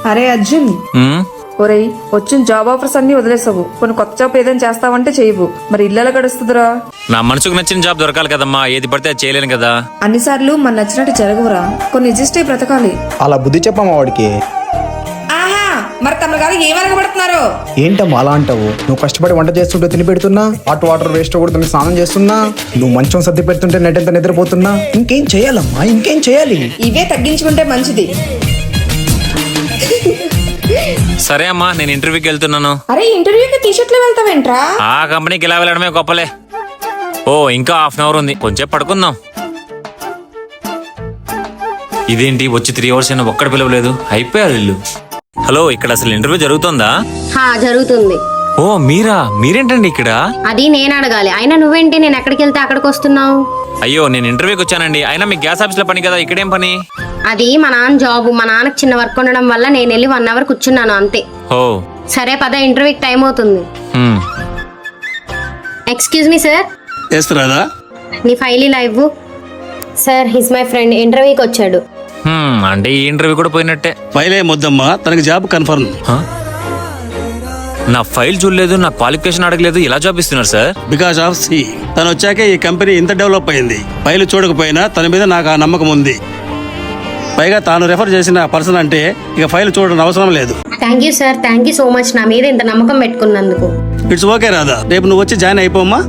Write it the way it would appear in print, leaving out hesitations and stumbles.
అరే అర్జున్, ఒరేయ్ వచ్చిన జాబ్ ఆఫర్స్ అన్ని వదిలేసావు. కొన్ని కొత్త జాబ్ ఏదైనా చేస్తావంటే చేయవు. మరి ఇళ్ళలో గడుస్తుందిరా. నా మనసుకు నచ్చిన జాబ్ దొరకాలి కదమ్మా, ఏది పడితే అది చేయలేను కదా. అన్నిసార్లు మన నచ్చినట్టు జరగవురా, కొన్ని అడ్జస్ట్ అయి బ్రతకాలి. అలా బుద్ధి చెప్పమ్మా వాడికి. ఆహా, మరి తమ గారు ఏమనగబడుతున్నారు? ఏంటమ్మా అలా అంటావు? నువ్వు కష్టపడి వంట చేస్తుంటే తిని పెడుతున్నా, హాట్ వాటర్ వేస్ట్ కొడుతున్నా స్నానం చేస్తున్నా, నువ్వు మంచం సర్ది పెడుతుంటే నెట్ ఎంత నిద్రపోతున్నా. ఇంకేం చేయాలమ్మా, ఇంకేం చేయాలి? ఇవే తగ్గించుకుంటే మంచిది. సరే అమ్మా, నేను ఇంటర్వ్యూకి వెళ్తున్నాను. అరే ఇంటర్వ్యూకి టీ-షర్ట్లో వెళ్తావేంట్రా? ఆ కంపెనీకి ఇలా వెళ్ళడమే గొప్పలే. ఓ ఇంకా హాఫ్ అన్ అవర్ ఉంది, కొంచెం పడుకుందాం. ఇదేంటి వచ్చి 3 hours అయినా ఒక్కడ పిలవలేదు, అయిపోయారు ఇల్లు. హలో, ఇక్కడ అసలు ఇంటర్వ్యూ జరుగుతుందా? జరుగుతుంది. ఓ మీరేంటండి ఇక్కడ? అది నేను అడగాలి. అయినా నువ్వేంటి నేను ఎక్కడికి వెళ్తే అక్కడికి వస్తున్నావు? అయ్యో నేను ఇంటర్వ్యూకి వచ్చానండి. అయినా మీ గ్యాస్ ఆఫీస్ లో పని కదా, ఇక్కడేం పని? అది మా నాన్న జాబ్. మా నాన్నకి చిన్న వర్క్ ఉండడం వల్ల నేను వెళ్ళి 1 hour కూర్చున్నాను అంతే. ఓ సరే పద, ఇంటర్వ్యూకి టైం అవుతుంది. Excuse me sir. నీ ఫైల్ ఇలా ఇవ్వు. సార్ హిస్ మై ఫ్రెండ్, ఇంటర్వ్యూకి వచ్చాడు. అంటే ఈ ఇంటర్వ్యూ కూడా పోయినట్టే. ఫైల్ ఏమొద్దమ్మా, తనకి జాబ్ కన్ఫర్మ్. నా ఫైల్ చూడలేదు, నా క్వాలిఫికేషన్ అడగలేదు, ఇలా జాబ్ ఇస్తున్నారు సార్? బికాస్ ఆఫ్ సి, తను వచ్చాకే ఈ కంపెనీ ఇంత డెవలప్ అయింది. ఫైల్ చూడకపోయినా తన మీద నాకు ఆ నమ్మకం ఉంది. పైగా తాను రెఫర్ చేసిన పర్సన్ అంటే ఇక ఫైల్ చూడడం అవసరం లేదు. Thank you sir, thank you so much నా మీద ఇంత నమ్మకం పెట్టుకున్నందుకు. ఇట్స్ ఓకే రాదా, రేపు నువ్వు వచ్చి జాయిన్ అయిపోమ్మా.